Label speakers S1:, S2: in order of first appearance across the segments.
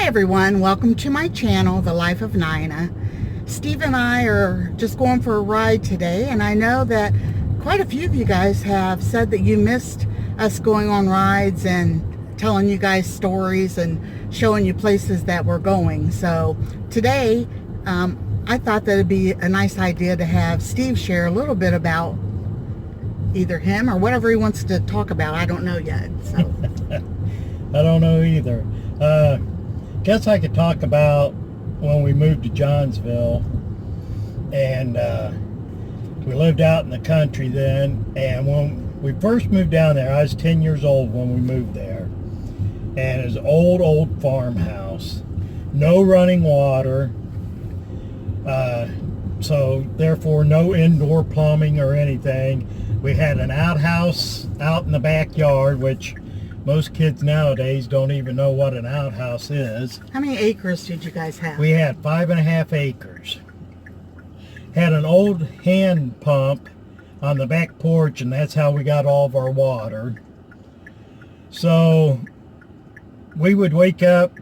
S1: Hi everyone, welcome to my channel, The Life of Nina. Steve and I are just going for a ride today, and I know that quite a few of you guys have said that you missed us going on rides and telling you guys stories and showing you places that we're going. So today, I thought that it'd be a nice idea to have Steve share a little bit about either him or whatever he wants to talk about. I don't know yet. So
S2: I don't know either. Guess I could talk about when we moved to Johnsville, and we lived out in the country then. And when we first moved down there, I was 10 years old when we moved there, and it was an old farmhouse, no running water, so therefore no indoor plumbing or anything. We had an outhouse out in the backyard, which most kids nowadays don't even know what an outhouse is.
S1: how many acres did you guys have?
S2: We had 5.5 acres. Had an old hand pump on the back porch, and that's how we got all of our water. So we would wake up,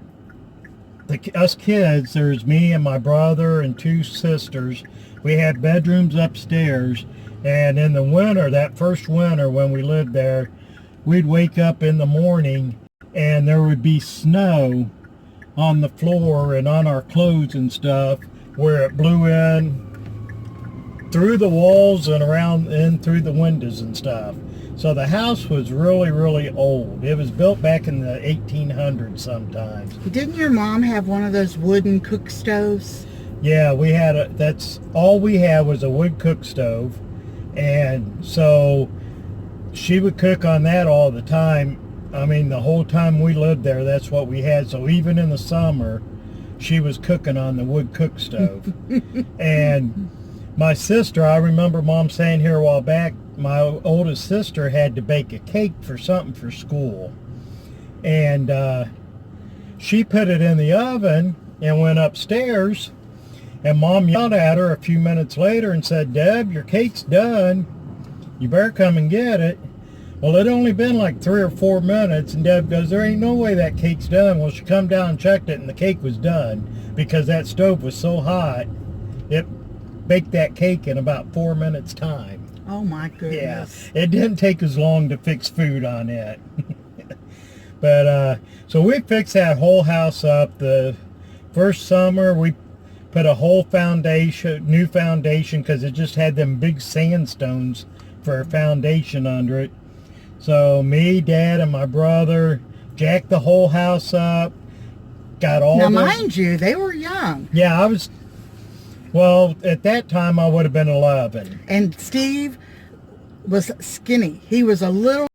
S2: us kids, there's me and my brother and two sisters. We had bedrooms upstairs, and in the winter, that first winter when we lived there, we'd wake up in the morning and there would be snow on the floor and on our clothes and stuff, where it blew in through the walls and around in through the windows and stuff. So the house was really old. It was built back in the 1800s sometimes.
S1: Didn't your mom have one of those wooden cook stoves?
S2: Yeah, we had that's all we had was a wood cook stove. And so she would cook on that all the time. I mean, the whole time we lived there, that's what we had. So even in the summer, she was cooking on the wood cook stove. And my sister, I remember Mom saying here a while back, my oldest sister had to bake a cake for something for school. And she put it in the oven and went upstairs. And Mom yelled at her a few minutes later and said, "Deb, your cake's done. You better come and get it." Well, it only been like 3 or 4 minutes, and Deb goes, "There ain't no way that cake's done." Well, she come down and checked it, and the cake was done because that stove was so hot, it baked that cake in about 4 minutes time.
S1: Oh my goodness.
S2: Yeah, it didn't take as long to fix food on it. But so we fixed that whole house up. The first summer we put a whole foundation, new foundation, because it just had them big sandstones for a foundation under it. So me, Dad, and my brother jacked the whole house up. Got all.
S1: Now, mind you, they were young.
S2: Yeah, I was. Well, at that time, I would have been 11.
S1: And Steve was skinny. He was a little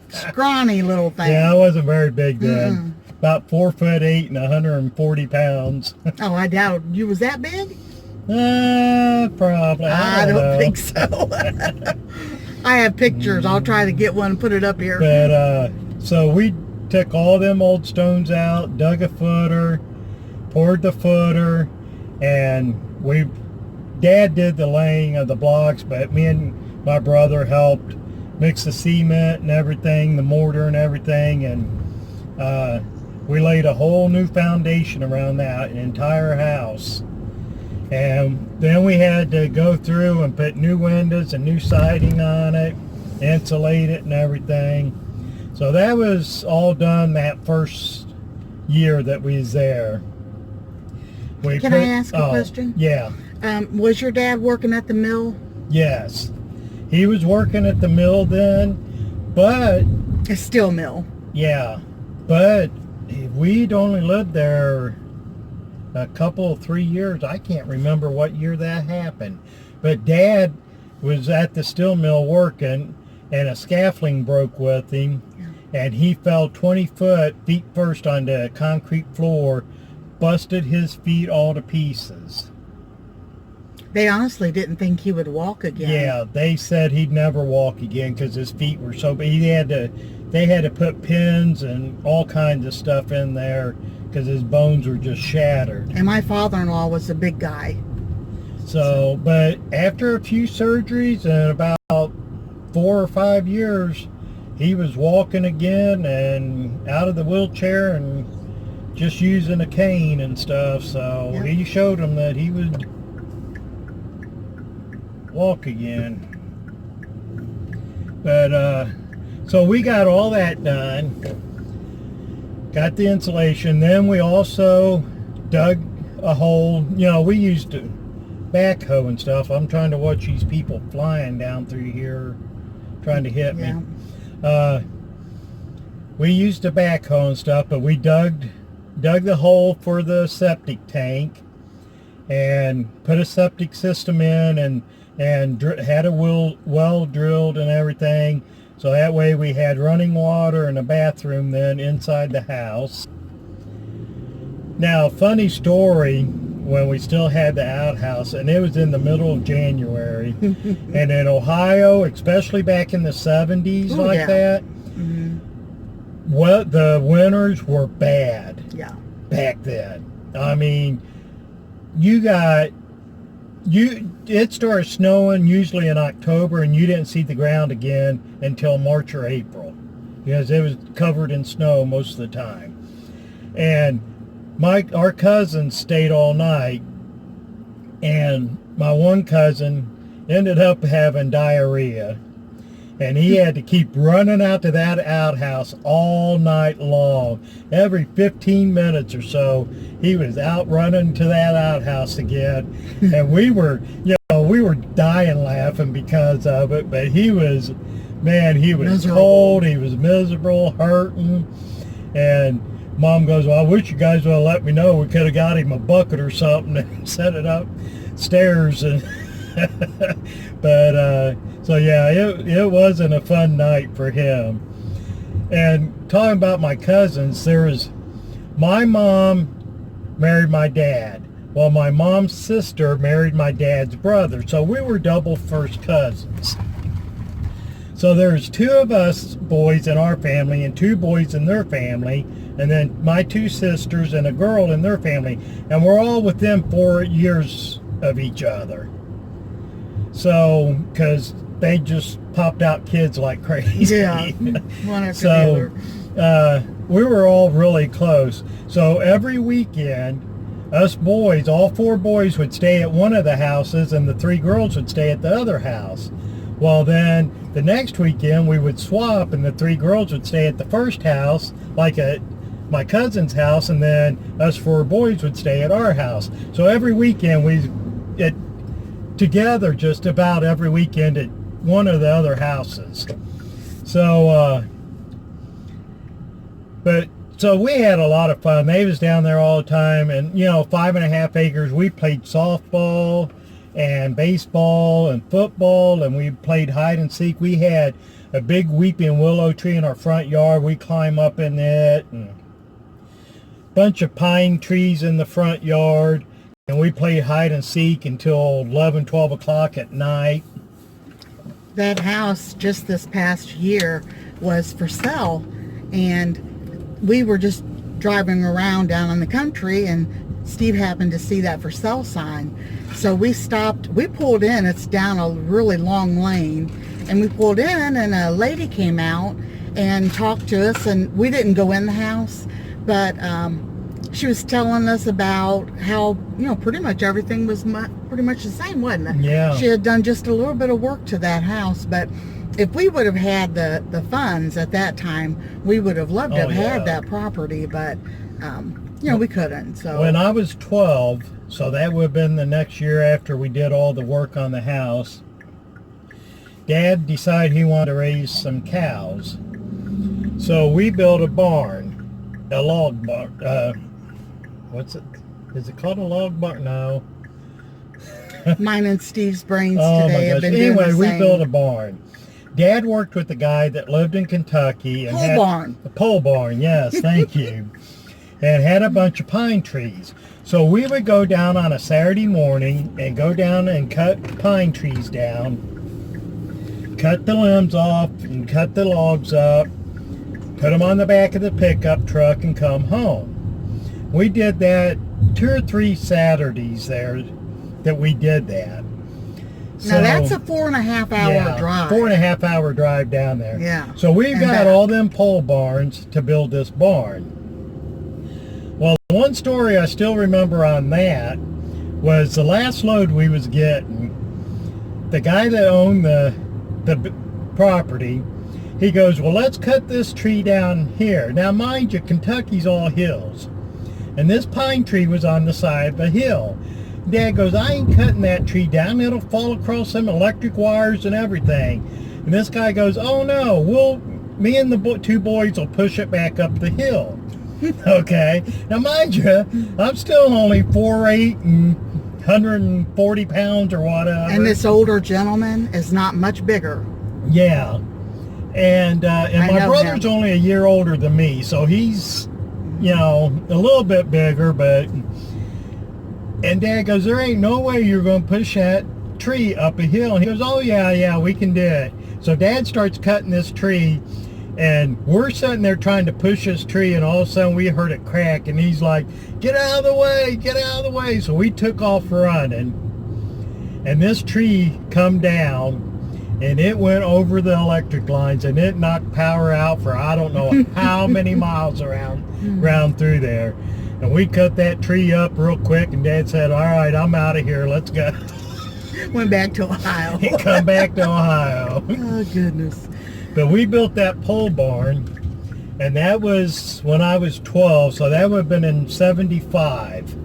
S1: scrawny little thing.
S2: Yeah, I wasn't very big then. About 4'8" and 140 pounds.
S1: Oh, I doubt you was that big.
S2: Probably.
S1: I don't
S2: know.
S1: think so. I have pictures. I'll try to get one and put it up here.
S2: But so we took all them old stones out, dug a footer, poured the footer, and Dad did the laying of the blocks, but me and my brother helped mix the cement and everything, the mortar and everything, and we laid a whole new foundation around that entire house. And then we had to go through and put new windows and new siding on it, insulate it and everything. So that was all done that first year that we was there.
S1: Can I ask a question?
S2: Yeah.
S1: Was your dad working at the mill?
S2: Yes. He was working at the mill then, but...
S1: A steel mill.
S2: Yeah. But we'd only lived there a couple, 3 years. I can't remember what year that happened. But Dad was at the steel mill working, and a scaffolding broke with him, and he fell 20 feet first onto a concrete floor, busted his feet all to pieces.
S1: They honestly didn't think he would walk again.
S2: Yeah, they said he'd never walk again because his feet were so big. They had to put pins and all kinds of stuff in there because his bones were just shattered.
S1: And my father-in-law was a big guy.
S2: So, but after a few surgeries and about 4 or 5 years, he was walking again and out of the wheelchair and just using a cane and stuff. So
S1: Yep.
S2: he showed him that he would walk again. But so we got all that done, got the insulation. Then we also dug a hole. You know, we used to backhoe and stuff. I'm trying to watch these people flying down through here trying to hit me. We used a backhoe and stuff, but we dug the hole for the septic tank and put a septic system in, and had a well drilled and everything, so that way we had running water and a bathroom then inside the house. Now, funny story, when we still had the outhouse, and it was in the middle of January, and in Ohio, especially back in the 70s,
S1: Ooh,
S2: like
S1: yeah.
S2: that, well, the winters were bad.
S1: Yeah.
S2: Back then. I mean, it started snowing usually in October, and you didn't see the ground again until March or April, because it was covered in snow most of the time. And our cousins stayed all night, and my one cousin ended up having diarrhea, and he had to keep running out to that outhouse all night long. Every 15 minutes or so, he was out running to that outhouse again. And we were dying laughing because of it. But he was miserable. Cold. He was miserable, hurting. And Mom goes, well, I wish you guys would have let me know. We could have got him a bucket or something and set it upstairs. And but so yeah, it wasn't a fun night for him. And talking about my cousins, my mom married my dad, while my mom's sister married my dad's brother. So we were double first cousins. So there's two of us boys in our family and two boys in their family, and then my two sisters and a girl in their family, and we're all within 4 years of each other. So, because they just popped out kids like crazy.
S1: Yeah, one after
S2: So,
S1: the other.
S2: we were all really close. So every weekend, us boys, all four boys would stay at one of the houses, and the three girls would stay at the other house. Well, then the next weekend we would swap, and the three girls would stay at the first house, like at my cousin's house, and then us four boys would stay at our house. So every weekend together just about every weekend at one of the other houses. So so we had a lot of fun. They was down there all the time, and 5.5 acres. We played softball and baseball and football, and we played hide and seek. We had a big weeping willow tree in our front yard. We climb up in it, and a bunch of pine trees in the front yard. And we played hide and seek until 11, 12 o'clock at night.
S1: That house just this past year was for sale, and we were just driving around down in the country, and Steve happened to see that for sale sign. So we stopped, we pulled in, it's down a really long lane, and we pulled in, and a lady came out and talked to us, and we didn't go in the house, but she was telling us about how, pretty much everything was pretty much the same, wasn't it?
S2: Yeah.
S1: She had done just a little bit of work to that house, but if we would have had the funds at that time, we would have loved to have had that property, but, we couldn't. So
S2: when I was 12, so that would have been the next year after we did all the work on the house, Dad decided he wanted to raise some cows. So we built a barn, a log barn. What's it? Is it called a log barn? No.
S1: Mine and Steve's brains
S2: Oh
S1: today
S2: my
S1: have
S2: gosh.
S1: been doing
S2: Anyway,
S1: the
S2: we
S1: same.
S2: built a barn. Dad worked with a guy that lived in Kentucky and had
S1: barn.
S2: a pole barn. Yes, thank you. And had a bunch of pine trees. So we would go down on a Saturday morning and go down and cut pine trees down, cut the limbs off and cut the logs up, put them on the back of the pickup truck and come home. We did that 2 or 3 Saturdays there that we did that.
S1: Now that's a 4.5 hour drive.
S2: 4.5 hour drive down there.
S1: Yeah.
S2: So we've
S1: And
S2: got
S1: back.
S2: all them pole barns to build this barn. Well, One story I still remember on that was the last load we was getting. The guy that owned the property, he goes, well, let's cut this tree down here. Now, mind you, Kentucky's all hills. And this pine tree was on the side of a hill. Dad goes, I ain't cutting that tree down. It'll fall across some electric wires and everything. And this guy goes, oh no, me and the two boys will push it back up the hill. Okay. Now, mind you, I'm still only 4'8" and 140 pounds or whatever.
S1: And this older gentleman is not much bigger.
S2: Yeah. And my brother's only a year older than me, so he's, you know, a little bit bigger, but... And Dad goes, there ain't no way you're going to push that tree up a hill. And he goes, oh, yeah, we can do it. So Dad starts cutting this tree, and we're sitting there trying to push this tree, and all of a sudden we heard it crack, and he's like, get out of the way, get out of the way. So we took off running, and this tree come down, and it went over the electric lines, and it knocked power out for I don't know how many miles around through there. And we cut that tree up real quick, and Dad said, all right, I'm out of here, let's go.
S1: Went back to Ohio.
S2: He come back to Ohio.
S1: Oh, goodness.
S2: But we built that pole barn, and that was when I was 12, so that would have been in 1975.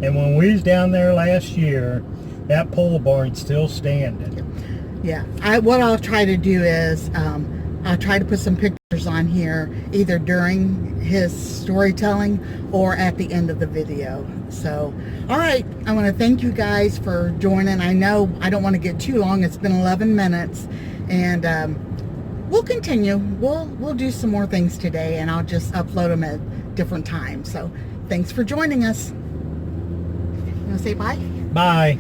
S2: And when we was down there last year, that pole barn's still standing.
S1: Yeah. What I'll try to do is I'll try to put some pictures on here either during his storytelling or at the end of the video. So, all right, I want to thank you guys for joining. I know I don't want to get too long. It's been 11 minutes, and we'll continue. We'll do some more things today, and I'll just upload them at different times. So thanks for joining us. You want to say bye?
S2: Bye.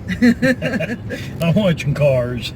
S2: I'm watching cars.